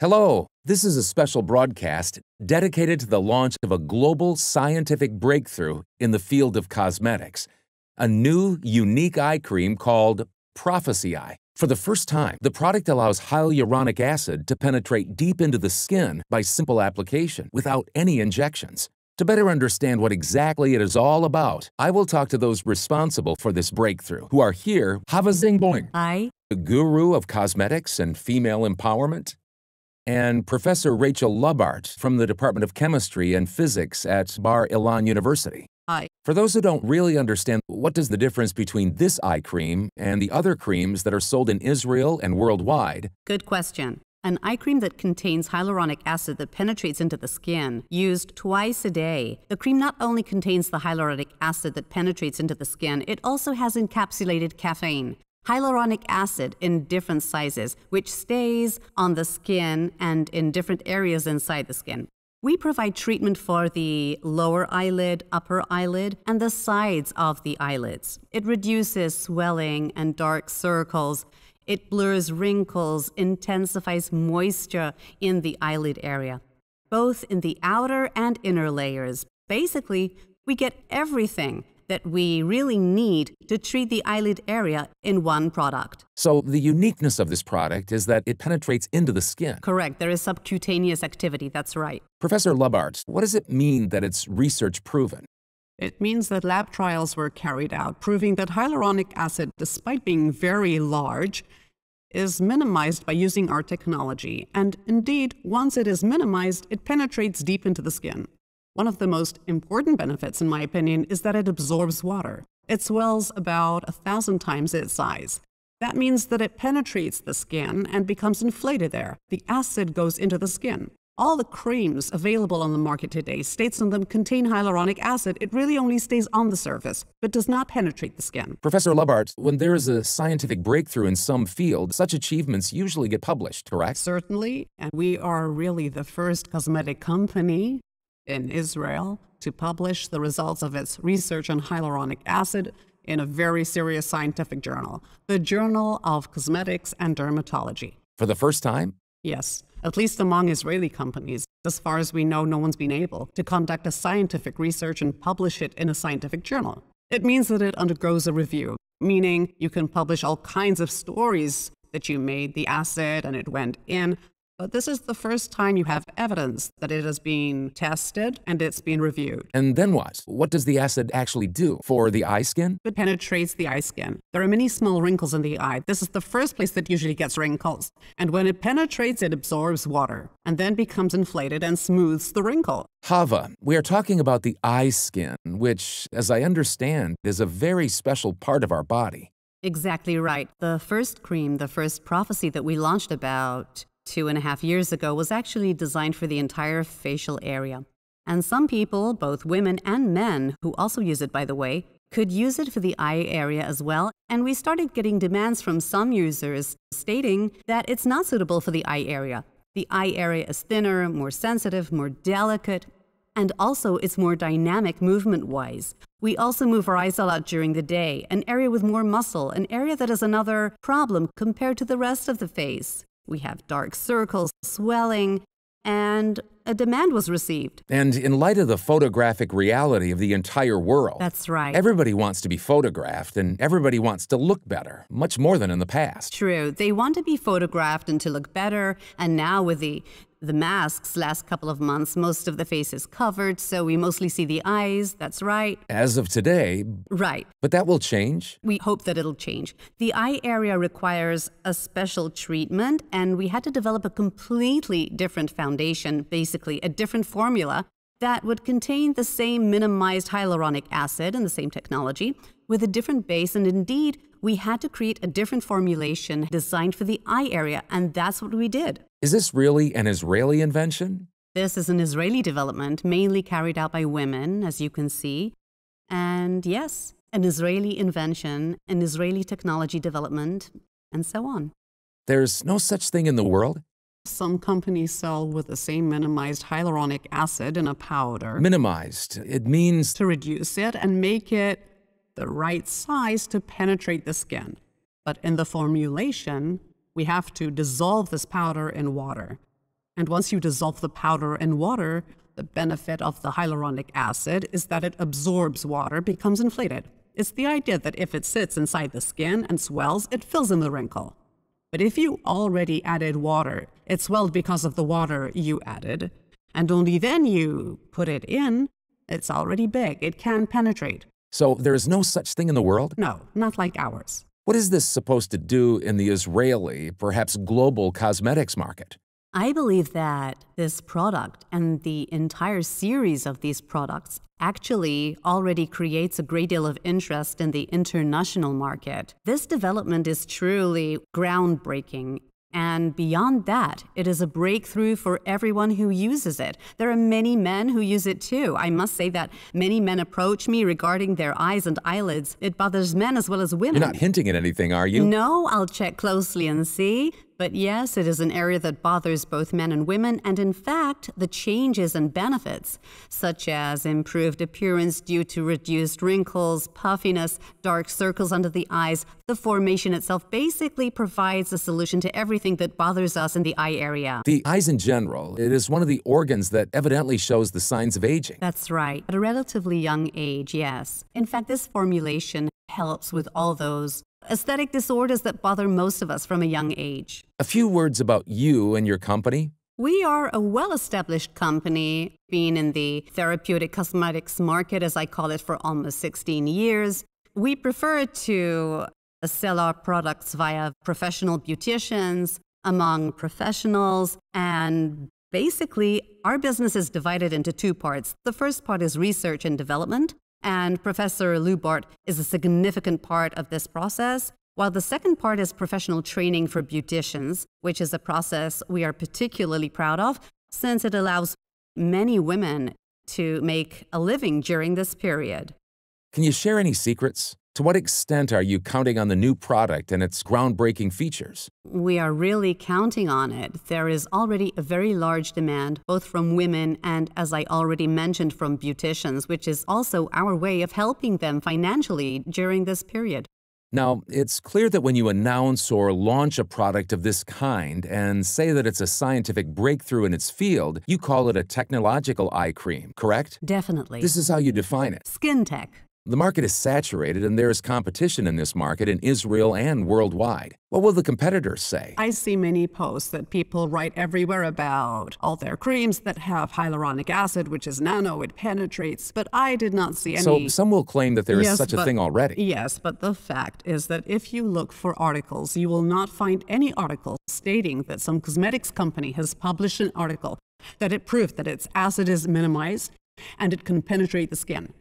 Hello, this is a special broadcast dedicated to the launch of a global scientific breakthrough in the field of cosmetics, a new, unique eye cream called Prophecy Eye. For the first time, the product allows hyaluronic acid to penetrate deep into the skin by simple application without any injections. To better understand what exactly it is all about, I will talk to those responsible for this breakthrough, who are here, Hava Zingboim, Hi. the guru of cosmetics and female empowerment, and Professor Rachel Lubbart from the Department of Chemistry and Physics at Bar Ilan University. Hi. For those who don't really understand, what is the difference between this eye cream and the other creams that are sold in Israel and worldwide? Good question. An eye cream that contains hyaluronic acid that penetrates into the skin, used twice a day. The cream not only contains the hyaluronic acid that penetrates into the skin, it also has encapsulated caffeine. Hyaluronic acid in different sizes, which stays on the skin and in different areas inside the skin. We provide treatment for the lower eyelid, upper eyelid, and the sides of the eyelids. It reduces swelling and dark circles. It blurs wrinkles, intensifies moisture in the eyelid area, both in the outer and inner layers. Basically, we get everything that we really need to treat the eyelid area in one product. So the uniqueness of this product is that it penetrates into the skin. Correct. There is subcutaneous activity. That's right. Professor Lubbart, what does it mean that it's research proven? It means that lab trials were carried out proving that hyaluronic acid, despite being very large, is minimized by using our technology. And indeed, once it is minimized, it penetrates deep into the skin. One of the most important benefits, in my opinion, is that it absorbs water. It swells about 1,000 times its size. That means that it penetrates the skin and becomes inflated there. The acid goes into the skin. All the creams available on the market today states on them contain hyaluronic acid. It really only stays on the surface, but does not penetrate the skin. Professor Lubbart, when there is a scientific breakthrough in some field, such achievements usually get published, correct? Certainly, and we are really the first cosmetic company in Israel to publish the results of its research on hyaluronic acid in a very serious scientific journal, the Journal of Cosmetics and Dermatology. For the first time? Yes, at least among Israeli companies. As far as we know, no one's been able to conduct a scientific research and publish it in a scientific journal. It means that it undergoes a review, meaning you can publish all kinds of stories that you made the acid and it went in. But this is the first time you have evidence that it has been tested and it's been reviewed. And then what? What does the acid actually do for the eye skin? It penetrates the eye skin. There are many small wrinkles in the eye. This is the first place that usually gets wrinkles. And when it penetrates, it absorbs water and then becomes inflated and smooths the wrinkle. Hava, we are talking about the eye skin, which, as I understand, is a very special part of our body. Exactly right. The first cream, the first prophecy that we launched about 2.5 years ago was actually designed for the entire facial area. And some people, both women and men, who also use it by the way, could use it for the eye area as well. And we started getting demands from some users stating that it's not suitable for the eye area. The eye area is thinner, more sensitive, more delicate, and also it's more dynamic movement-wise. We also move our eyes a lot during the day, an area with more muscle, an area that is another problem compared to the rest of the face. We have dark circles, swelling, and a demand was received. And in light of the photographic reality of the entire world, that's right. Everybody wants to be photographed and everybody wants to look better, much more than in the past. True. They want to be photographed and to look better. And now with the masks last couple of months, most of the face is covered, so we mostly see the eyes. That's right. As of today. Right. But that will change. We hope that it'll change. The eye area requires a special treatment, and we had to develop a completely different foundation, basically a different formula that would contain the same minimized hyaluronic acid and the same technology with a different base. And indeed, we had to create a different formulation designed for the eye area, and that's what we did. Is this really an Israeli invention? This is an Israeli development, mainly carried out by women, as you can see. And yes, an Israeli invention, an Israeli technology development, and so on. There's no such thing in the world? Some companies sell with the same minimized hyaluronic acid in a powder. Minimized. It means to reduce it and make it the right size to penetrate the skin. But in the formulation, we have to dissolve this powder in water. And once you dissolve the powder in water, the benefit of the hyaluronic acid is that it absorbs water, becomes inflated. It's the idea that if it sits inside the skin and swells, it fills in the wrinkle. But if you already added water, it swelled because of the water you added, and only then you put it in, it's already big. It can penetrate. So there is no such thing in the world? No, not like ours. What is this supposed to do in the Israeli, perhaps global cosmetics market? I believe that this product and the entire series of these products actually already creates a great deal of interest in the international market. This development is truly groundbreaking. And beyond that, it is a breakthrough for everyone who uses it. There are many men who use it too. I must say that many men approach me regarding their eyes and eyelids. It bothers men as well as women. You're not hinting at anything, are you? No, I'll check closely and see. But yes, it is an area that bothers both men and women, and in fact, the changes and benefits, such as improved appearance due to reduced wrinkles, puffiness, dark circles under the eyes, the formation itself basically provides a solution to everything that bothers us in the eye area. The eyes in general, it is one of the organs that evidently shows the signs of aging. That's right. At a relatively young age, yes. In fact, this formulation helps with all those aesthetic disorders that bother most of us from a young age. A few words about you and your company. We are a well-established company, being in the therapeutic cosmetics market, as I call it, for almost 16 years. We prefer to sell our products via professional beauticians, among professionals, and basically, our business is divided into two parts. The first part is research and development, and Professor Lubart is a significant part of this process, while the second part is professional training for beauticians, which is a process we are particularly proud of, since it allows many women to make a living during this period. Can you share any secrets? To what extent are you counting on the new product and its groundbreaking features? We are really counting on it. There is already a very large demand, both from women and, as I already mentioned, from beauticians, which is also our way of helping them financially during this period. Now, it's clear that when you announce or launch a product of this kind and say that it's a scientific breakthrough in its field, you call it a technological eye cream, correct? Definitely. This is how you define it. Skin tech. The market is saturated and there is competition in this market in Israel and worldwide. What will the competitors say? I see many posts that people write everywhere about all their creams that have hyaluronic acid, which is nano, it penetrates, but I did not see any. So some will claim that there is such a thing already. Yes, but the fact is that if you look for articles, you will not find any article stating that some cosmetics company has published an article that it proved that its acid is minimized and it can penetrate the skin.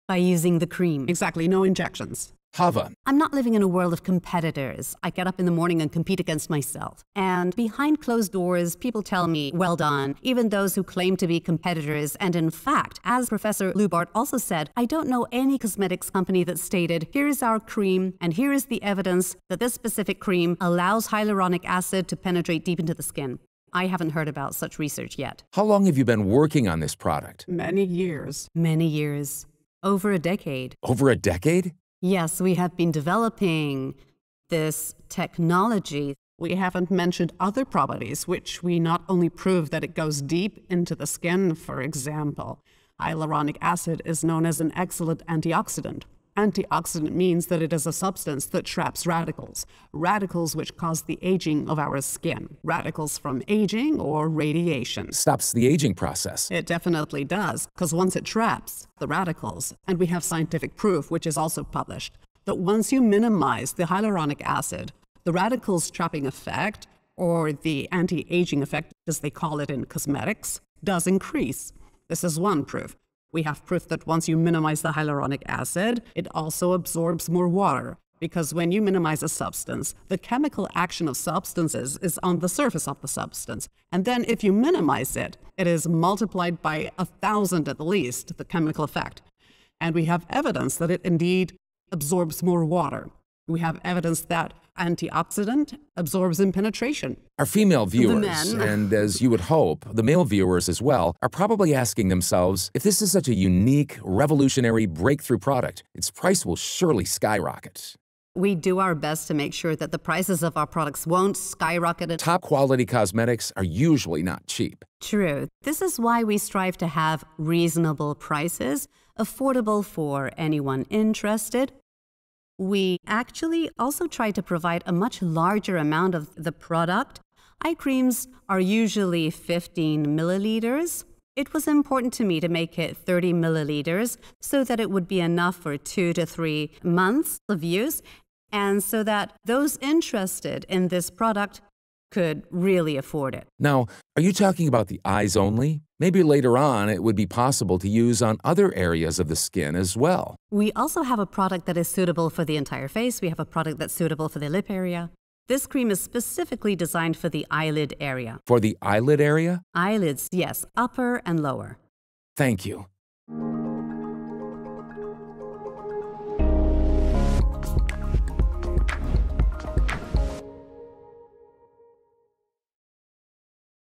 By using the cream. Exactly, no injections. Hava. I'm not living in a world of competitors. I get up in the morning and compete against myself. And behind closed doors, people tell me, well done, even those who claim to be competitors. And in fact, as Professor Lubart also said, I don't know any cosmetics company that stated, here is our cream, and here is the evidence that this specific cream allows hyaluronic acid to penetrate deep into the skin. I haven't heard about such research yet. How long have you been working on this product? Many years. Many years. Over a decade. Over a decade? Yes, we have been developing this technology. We haven't mentioned other properties, which we not only prove that it goes deep into the skin, for example. Hyaluronic acid is known as an excellent antioxidant. Antioxidant means that it is a substance that traps radicals, radicals which cause the aging of our skin, radicals from aging or radiation. Stops the aging process. It definitely does, because once it traps the radicals, and we have scientific proof, which is also published, that once you minimize the hyaluronic acid, the radicals trapping effect, or the anti-aging effect, as they call it in cosmetics, does increase. This is one proof. We have proof that once you minimize the hyaluronic acid, it also absorbs more water. Because when you minimize a substance, the chemical action of substances is on the surface of the substance. And then if you minimize it, it is multiplied by 1,000 at least, the chemical effect. And we have evidence that it indeed absorbs more water. We have evidence that antioxidant absorbs in penetration. Our female viewers, and as you would hope, the male viewers as well, are probably asking themselves, if this is such a unique, revolutionary breakthrough product, its price will surely skyrocket. We do our best to make sure that the prices of our products won't skyrocket. Top quality cosmetics are usually not cheap. True. This is why we strive to have reasonable prices, affordable for anyone interested. We actually also try to provide a much larger amount of the product. Eye creams are usually 15 milliliters. It was important to me to make it 30 milliliters so that it would be enough for 2 to 3 months of use, and so that those interested in this product could really afford it. Now, are you talking about the eyes only? Maybe later on it would be possible to use on other areas of the skin as well. We also have a product that is suitable for the entire face. We have a product that's suitable for the lip area. This cream is specifically designed for the eyelid area. For the eyelid area? Eyelids, yes, upper and lower. Thank you.